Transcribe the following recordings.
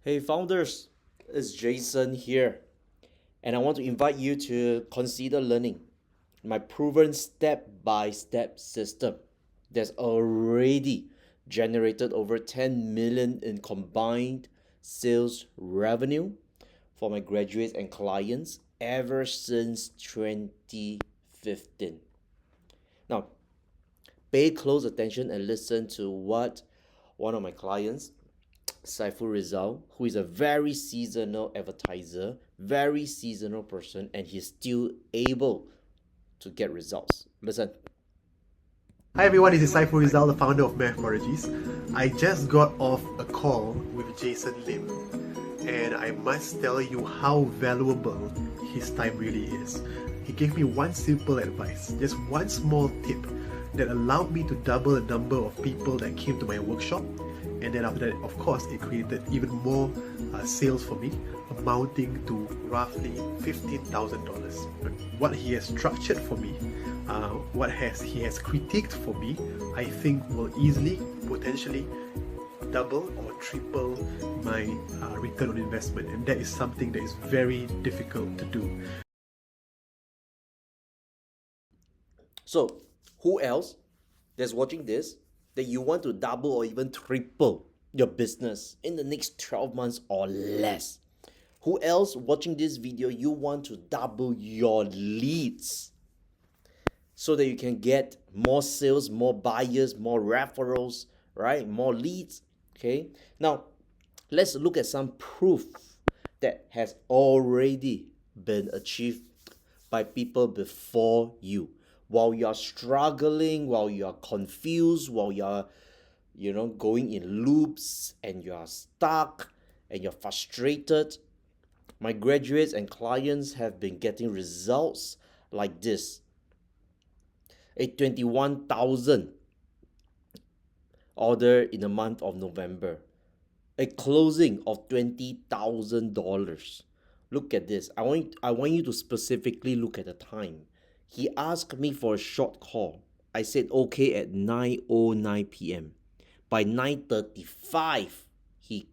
Hey founders, it's Jason here, and I want to invite you to consider learning my proven step-by-step system that's already generated over 10 million in combined sales revenue for my graduates and clients ever since 2015. Now, pay close attention and listen to what one of my clients, Saiful Rizal, who is a very seasonal advertiser, very seasonal person, and he's still able to get results. Listen. Hi everyone, this is Saiful Rizal, the founder of Math Prodigies. I just got off a call with Jason Lim, and I must tell you how valuable his time really is. He gave me one simple advice, just one small tip that allowed me to double the number of people that came to my workshop, and then after that, of course, it created even more sales for me, amounting to roughly $15,000. What he has structured for me, what he has critiqued for me, I think will easily, potentially double or triple my return on investment, and that is something that is very difficult to do. So, who else that's watching this that you want to double or even triple your business in the next 12 months or less? Who else watching this video you want to double your leads so that you can get more sales, more buyers, more referrals, right? More leads, okay? Now, let's look at some proof that has already been achieved by people before you. While you're struggling, while you're confused, while you're going in loops and you're stuck and you're frustrated, my graduates and clients have been getting results like this. A 21,000 order in the month of November. A closing of $20,000. Look at this. I want you to specifically look at the time. He asked me for a short call. I said okay at 9:09 p.m. By 9:35, he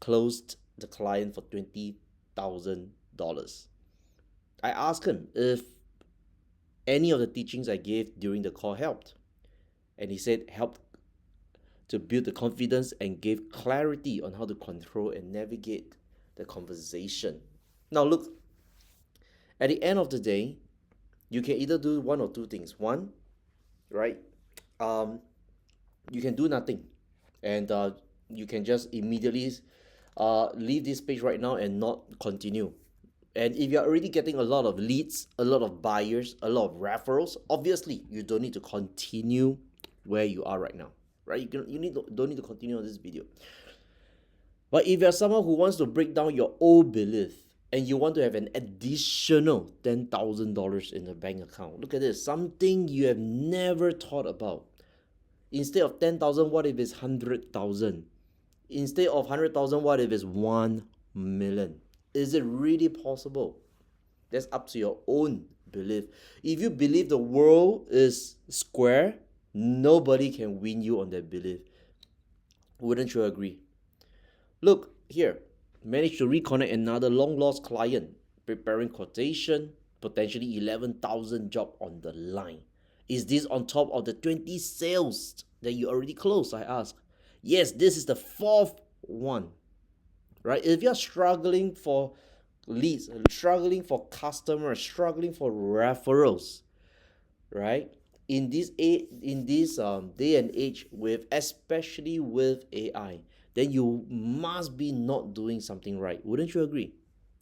closed the client for $20,000. I asked him if any of the teachings I gave during the call helped. And he said helped to build the confidence and gave clarity on how to control and navigate the conversation. Now look, at the end of the day, you can either do one or two things. One, right? You can do nothing, and you can just immediately leave this page right now and not continue. And if you're already getting a lot of leads, a lot of buyers, a lot of referrals, obviously you don't need to continue where you are right now, right? Don't need to continue on this video. But if you're someone who wants to break down your old belief and you want to have an additional $10,000 in the bank account, look at this, something you have never thought about. Instead of 10,000, what if it's 100,000? Instead of 100,000, what if it's 1 million? Is it really possible? That's up to your own belief. If you believe the world is square, nobody can win you on that belief. Wouldn't you agree? Look here, managed to reconnect another long-lost client, preparing quotation, potentially 11,000 job on the line. Is this on top of the 20 sales that you already closed? I ask. Yes, this is the fourth one, right? If you're struggling for leads, struggling for customers, struggling for referrals, right? In this day and age, with especially with AI, then you must be not doing something right. Wouldn't you agree?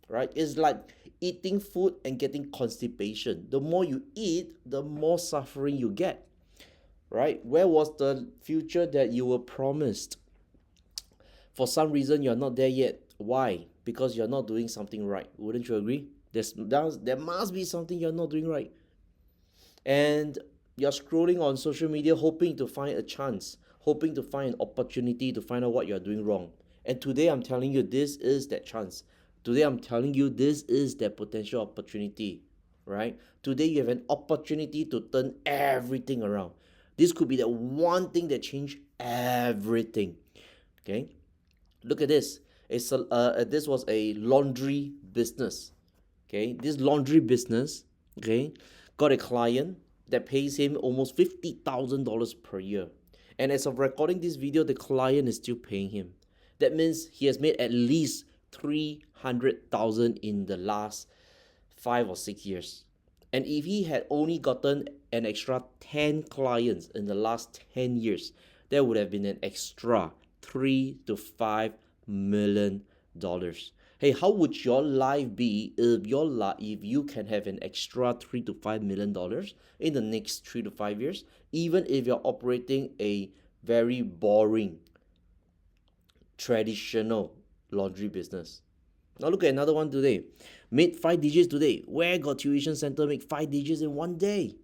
Right? It's like eating food and getting constipation. The more you eat, the more suffering you get. Right? Where was the future that you were promised? For some reason, you're not there yet. Why? Because you're not doing something right. Wouldn't you agree? There must be something you're not doing right. And you're scrolling on social media hoping to find a chance, hoping to find an opportunity to find out what you're doing wrong. And today I'm telling you, this is that chance. Today I'm telling you, this is that potential opportunity, right? Today you have an opportunity to turn everything around. This could be the one thing that changed everything, okay? Look at this. This was a laundry business. Okay, this laundry business, okay, got a client that pays him almost $50,000 per year. And as of recording this video, the client is still paying him. That means he has made at least 300,000 in the last 5 or 6 years. And if he had only gotten an extra 10 clients in the last 10 years, that would have been an extra $3 to $5 million. Hey, how would your life be if you can have an extra $3 to $5 million in the next 3 to 5 years, even if you're operating a very boring traditional laundry business? Now look at another one today. Made 5 digits today. Where got tuition center make 5 digits in one day?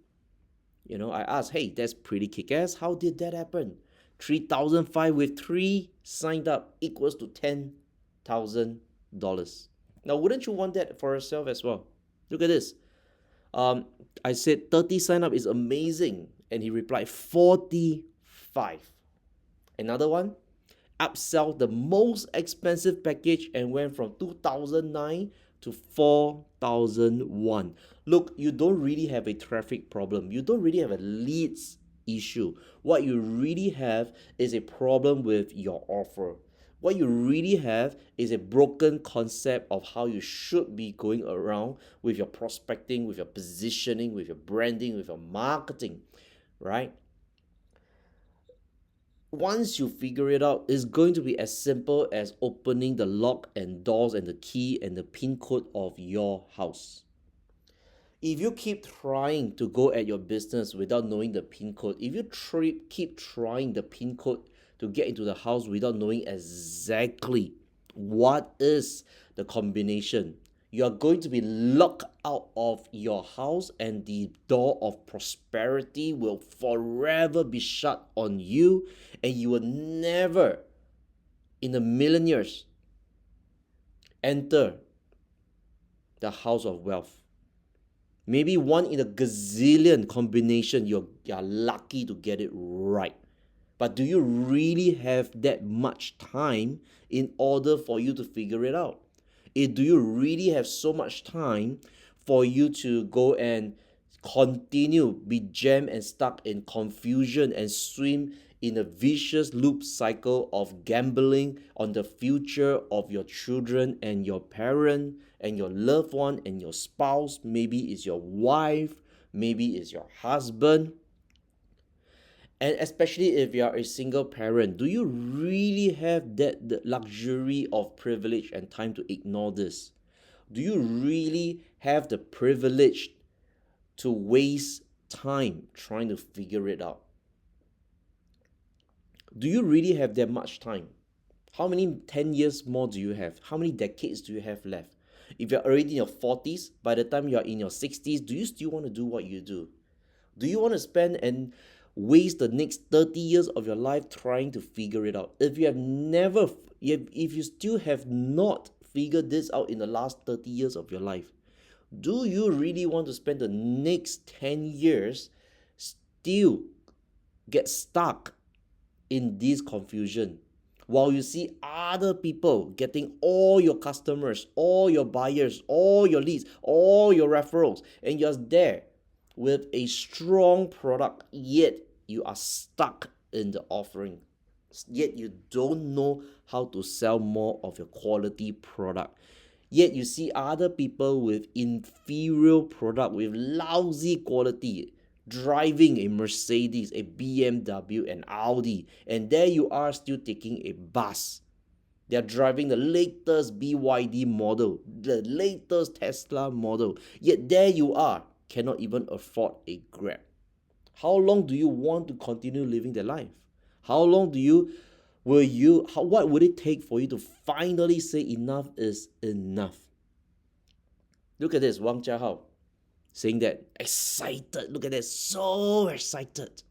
I asked, hey, that's pretty kick-ass. How did that happen? 3,005 with 3 signed up equals to $10,000. Now, wouldn't you want that for yourself as well? Look at this. I said 30 sign up is amazing. And he replied 45. Another one, upsell the most expensive package and went from 2009 to 4001. Look, you don't really have a traffic problem. You don't really have a leads issue. What you really have is a problem with your offer. What you really have is a broken concept of how you should be going around with your prospecting, with your positioning, with your branding, with your marketing, right? Once you figure it out, it's going to be as simple as opening the lock and doors and the key and the pin code of your house. If you keep trying to go at your business without knowing the pin code, if you keep trying the pin code to get into the house without knowing exactly what is the combination, you are going to be locked out of your house, and the door of prosperity will forever be shut on you, and you will never in a million years enter the house of wealth. Maybe one in a gazillion combination, you're lucky to get it right. But do you really have that much time in order for you to figure it out? Do you really have so much time for you to go and continue be jammed and stuck in confusion and swim in a vicious loop cycle of gambling on the future of your children and your parent and your loved one and your spouse? Maybe it's your wife, maybe it's your husband. And especially if you are a single parent, do you really have the luxury of privilege and time to ignore this? Do you really have the privilege to waste time trying to figure it out? Do you really have that much time? How many 10 years more do you have? How many decades do you have left? If you're already in your 40s, by the time you're in your 60s, do you still want to do what you do? Do you want to spend and waste the next 30 years of your life trying to figure it out? If you still have not figured this out in the last 30 years of your life, do you really want to spend the next 10 years still get stuck in this confusion while you see other people getting all your customers, all your buyers, all your leads, all your referrals, and you're there with a strong product, yet you are stuck in the offering, yet you don't know how to sell more of your quality product, yet you see other people with inferior product, with lousy quality, driving a Mercedes, a BMW, an Audi, and there you are still taking a bus. They're driving the latest BYD model, the latest Tesla model, yet there you are, cannot even afford a Grab. How long do you want to continue living that life? How long what would it take for you to finally say enough is enough? Look at this, Wang Jiahao saying that, excited, look at that, so excited.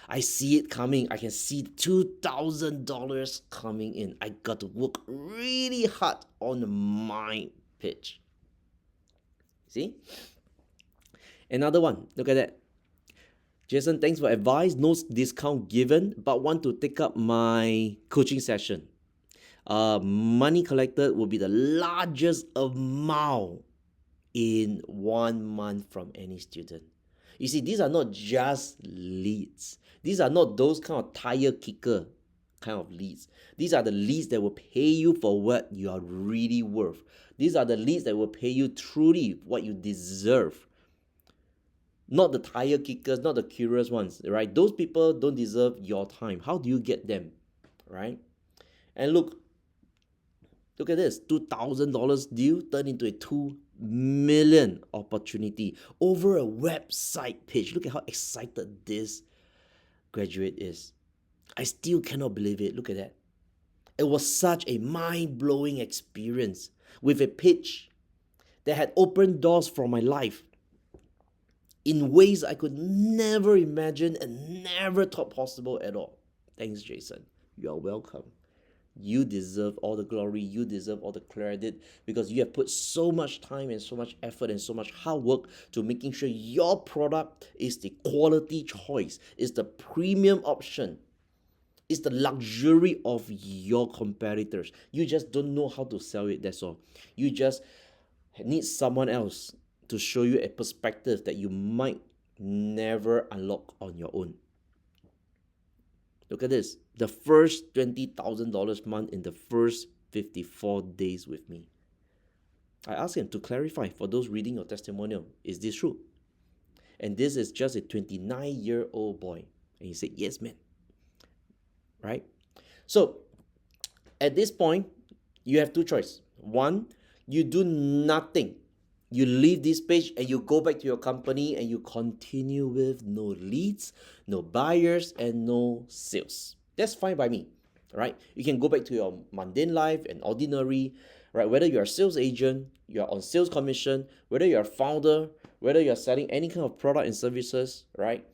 I see it coming. I can see $2,000 coming in. I got to work really hard on my pitch. See? Another one, look at that. Jason, thanks for advice. No discount given, but want to take up my coaching session. money collected will be the largest amount in 1 month from any student. You see, these are not just leads. These are not those kind of tire kicker kind of leads. These are the leads that will pay you for what you are really worth. These are the leads that will pay you truly what you deserve. Not the tire kickers, not the curious ones, right? Those people don't deserve your time. How do you get them, right? And look at this, $2,000 deal turned into a 2 million opportunity over a website page. Look at how excited this graduate is. I still cannot believe it. Look at that. It was such a mind-blowing experience with a pitch that had opened doors for my life in ways I could never imagine and never thought possible at all. Thanks, Jason. You're welcome. You deserve all the glory, you deserve all the credit, because you have put so much time and so much effort and so much hard work to making sure your product is the quality choice, is the premium option, is the luxury of your competitors. You just don't know how to sell it, that's all. You just need someone else to show you a perspective that you might never unlock on your own. Look at this. The first $20,000 month in the first 54 days with me. I asked him to clarify for those reading your testimonial, is this true? And this is just a 29-year-old boy. And he said, yes, man. Right? So, at this point, you have two choices. One, you do nothing. You leave this page and you go back to your company and you continue with no leads, no buyers, and no sales. That's fine by me, right? You can go back to your mundane life and ordinary, right? Whether you're a sales agent, you're on sales commission, whether you're a founder, whether you're selling any kind of product and services, right?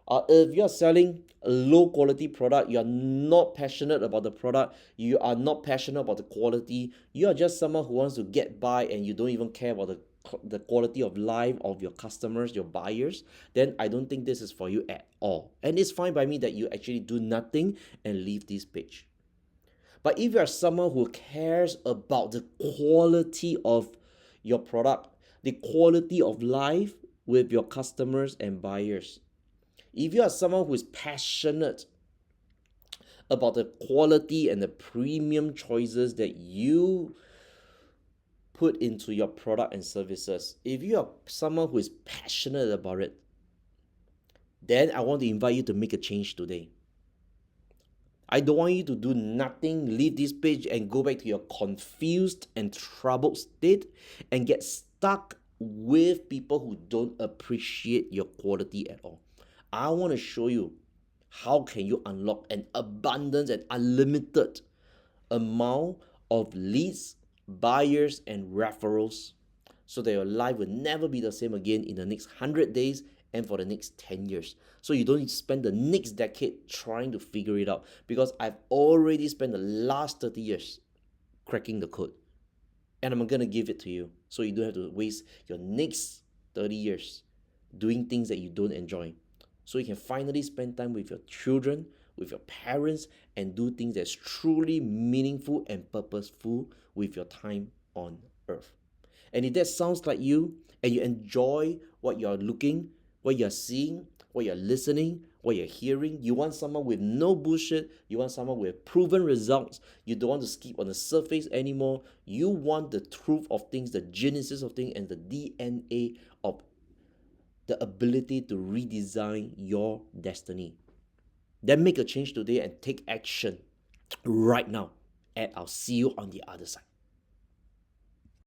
If you're selling a low quality product, you're not passionate about the product, you are not passionate about the quality, you are just someone who wants to get by and you don't even care about the quality of life of your customers, your buyers, then I don't think this is for you at all. And it's fine by me that you actually do nothing and leave this page. But if you are someone who cares about the quality of your product, the quality of life with your customers and buyers, if you are someone who is passionate about the quality and the premium choices that you put into your product and services, if you are someone who is passionate about it, then I want to invite you to make a change today. I don't want you to do nothing, leave this page and go back to your confused and troubled state and get stuck with people who don't appreciate your quality at all. I want to show you how can you unlock an abundance and unlimited amount of leads, buyers, and referrals so that your life will never be the same again in the next 100 days and for the next 10 years. So you don't need to spend the next decade trying to figure it out, because I've already spent the last 30 years cracking the code. And I'm going to give it to you so you don't have to waste your next 30 years doing things that you don't enjoy. So you can finally spend time with your children, with your parents, and do things that's truly meaningful and purposeful with your time on earth. And if that sounds like you, and you enjoy what you're looking, what you're seeing, what you're listening, what you're hearing, you want someone with no bullshit, you want someone with proven results, you don't want to skip on the surface anymore, you want the truth of things, the genesis of things, and the DNA of the ability to redesign your destiny. Then make a change today and take action right now. And I'll see you on the other side.